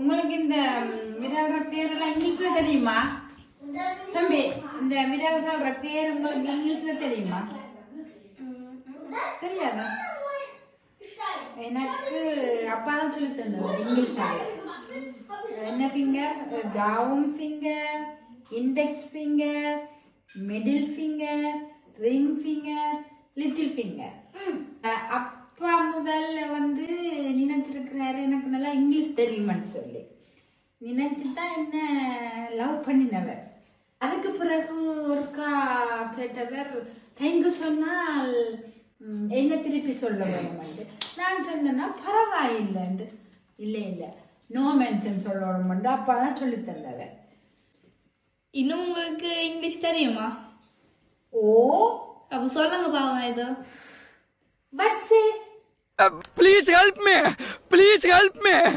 உங்களுக்கு இந்த விளையாடுற பேரெல்லாம் இங்கிலீஷ்ல தெரியுமா தம்பி? இந்த விளையாடுற பேர் உங்களுக்கு இங்கிலீஷ்ல தெரியுமா? தெரியாதா? எனக்கு அப்பாதான் சொல்லி தந்தது இங்கிலீஷால. என்ன finger? Down finger, index finger, middle finger, ring finger, little finger. அப்பா முதல்ல வந்து நினைச்சிருக்கிறாரு எனக்கு நல்லா இங்கிலீஷ் தெரியுமான்னு சொல்லி நினைச்சுதான் என்ன லவ் பண்ணினவர். அதுக்கு பிறகு ஒருக்கா கேட்டவர் தேங்கு சொன்னால் என்ன திருப்பி சொல்ல வேணுமெண்டு. நான் சொன்னேன்னா பரவாயில்லைண்டு. இல்லை இல்லை நோ மென்ஷன் சொல்லணுமெண்டு அப்பாதான் சொல்லி தந்தவர். இன்னும் உங்களுக்கு இங்கிலீஷ் தெரியுமா? ஓ அப்ப சொல்லுங்க பாவம் ஏதோ. But say, please help me. Please help me.